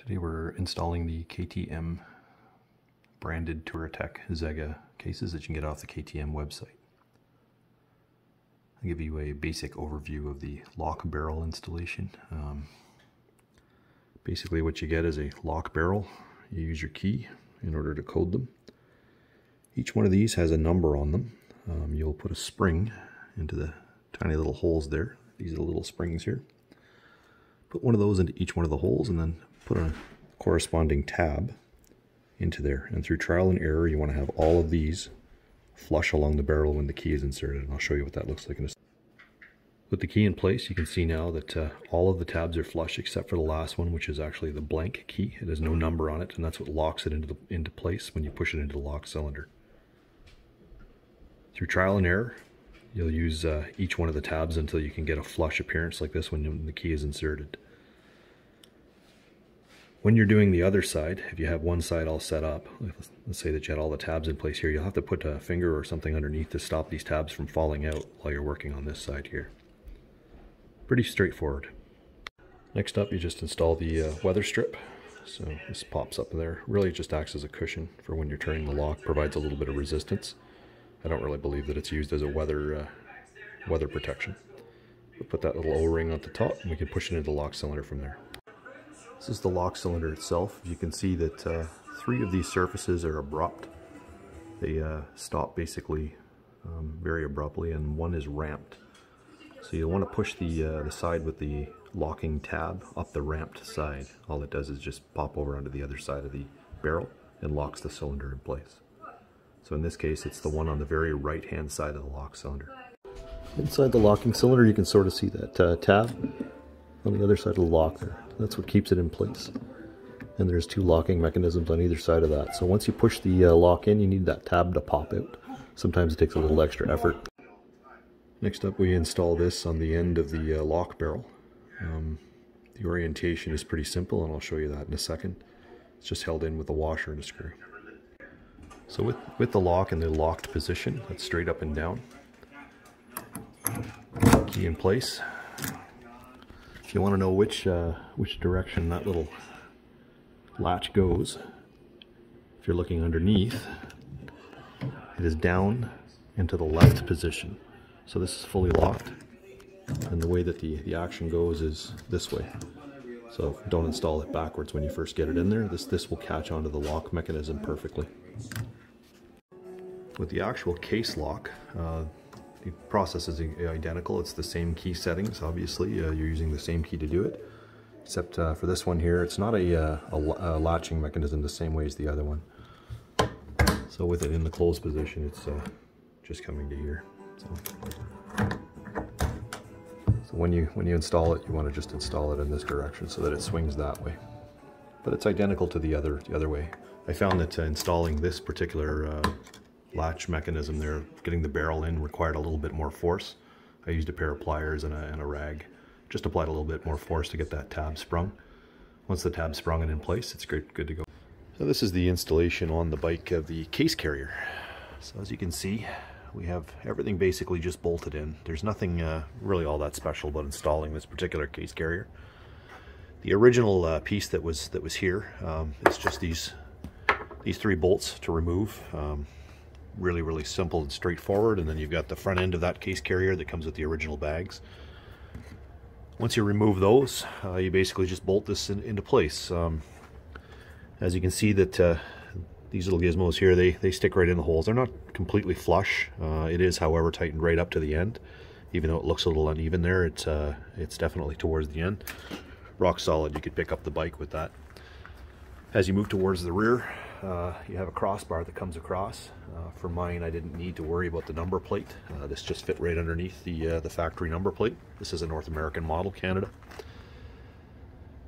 Today we're installing the KTM branded Touratech Zega cases that you can get off the KTM website. I'll give you a basic overview of the lock barrel installation. Basically what you get is a lock barrel. You use your key in order to code them. Each one of these has a number on them. You'll put a spring into the tiny little holes there. These are the little springs here. Put one of those into each one of the holes and then put a corresponding tab into there. And through trial and error, you want to have all of these flush along the barrel when the key is inserted. And I'll show you what that looks like in a second. With the key in place, you can see now that all of the tabs are flush except for the last one, which is actually the blank key. It has no number on it, and that's what locks it into place when you push it into the lock cylinder. Through trial and error, you'll use each one of the tabs until you can get a flush appearance like this when the key is inserted. When you're doing the other side, if you have one side all set up, let's say that you had all the tabs in place here, you'll have to put a finger or something underneath to stop these tabs from falling out while you're working on this side here. Pretty straightforward. Next up, you just install the weather strip. So this pops up there. Really it just acts as a cushion for when you're turning the lock, provides a little bit of resistance. I don't really believe that it's used as a weather protection. We'll put that little O-ring at the top and we can push it into the lock cylinder from there. This is the lock cylinder itself. You can see that 3 of these surfaces are abrupt. They stop basically very abruptly, and one is ramped. So you'll want to push the side with the locking tab up the ramped side. All it does is just pop over onto the other side of the barrel and locks the cylinder in place. So in this case, it's the one on the very right hand side of the lock cylinder. Inside the locking cylinder, you can sort of see that tab on the other side of the lock there. That's what keeps it in place. And there's 2 locking mechanisms on either side of that. So once you push the lock in, you need that tab to pop out. Sometimes it takes a little extra effort. Next up, we install this on the end of the lock barrel. The orientation is pretty simple, and I'll show you that in a second. It's just held in with a washer and a screw. So with the lock in the locked position, that's straight up and down. Key in place. If you want to know which direction that little latch goes, if you're looking underneath, it is down into the left position. So this is fully locked, and the way that the action goes is this way. So don't install it backwards when you first get it in there. This will catch onto the lock mechanism perfectly. With the actual case lock, the process is identical. It's the same key settings, obviously. You're using the same key to do it, except for this one here, it's not a latching mechanism the same way as the other one. So with it in the closed position, it's just coming to here. So when you install it, you want to just install it in this direction so that it swings that way. But it's identical to the other way. I found that installing this particular latch mechanism there, getting the barrel in, required a little bit more force. I used a pair of pliers and a rag. Just applied a little bit more force to get that tab sprung. Once the tab's sprung and in place, it's good to go. So this is the installation on the bike of the case carrier. So as you can see, we have everything basically just bolted in. There's nothing really all that special about installing this particular case carrier. The original piece that was here, it's just these 3 bolts to remove. Really simple and straightforward. And then you've got the front end of that case carrier that comes with the original bags. Once you remove those, you basically just bolt this into place. As you can see that these little gizmos here, they stick right in the holes. They're not completely flush. It is, however, tightened right up to the end. Even though it looks a little uneven there, it's definitely towards the end. Rock solid. You could pick up the bike with that. As you move towards the rear, you have a crossbar that comes across. For mine, I didn't need to worry about the number plate. This just fit right underneath the factory number plate. This is a North American model, Canada.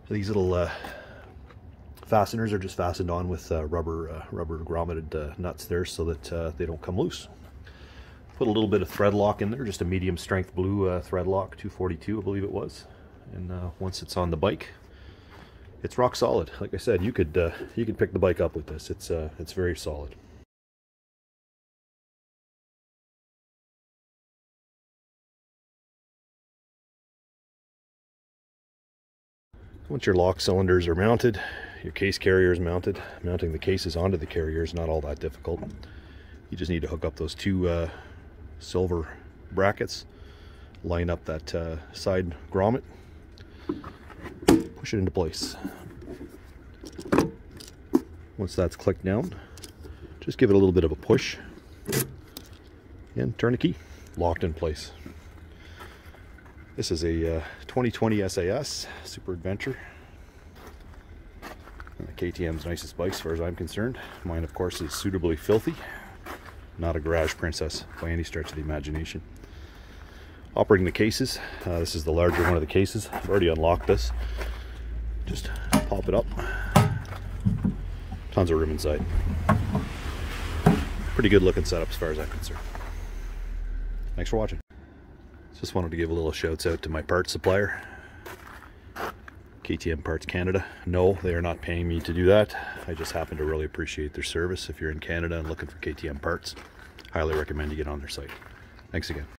These little fasteners are just fastened on with rubber grommeted nuts there so that they don't come loose. Put a little bit of thread lock in there, just a medium strength blue thread lock, 242 I believe it was. And once it's on the bike, it's rock solid. Like I said, you could pick the bike up with this. It's very solid. Once your lock cylinders are mounted, your case carrier is mounted. Mounting the cases onto the carrier is not all that difficult. You just need to hook up those two silver brackets, line up that side grommet, push it into place. Once that's clicked down, just give it a little bit of a push and turn the key. Locked in place. This is a 2020 SAS Super Adventure. KTM's nicest bike as far as I'm concerned. Mine, of course, is suitably filthy. Not a garage princess by any stretch of the imagination. Operating the cases. This is the larger one of the cases. I've already unlocked this. Just pop it up. Tons of room inside. Pretty good looking setup as far as I'm concerned. Thanks for watching. Just wanted to give a little shouts out to my parts supplier, KTM Parts Canada. No, they are not paying me to do that. I just happen to really appreciate their service. If you're in Canada and looking for KTM parts, highly recommend you get on their site. Thanks again.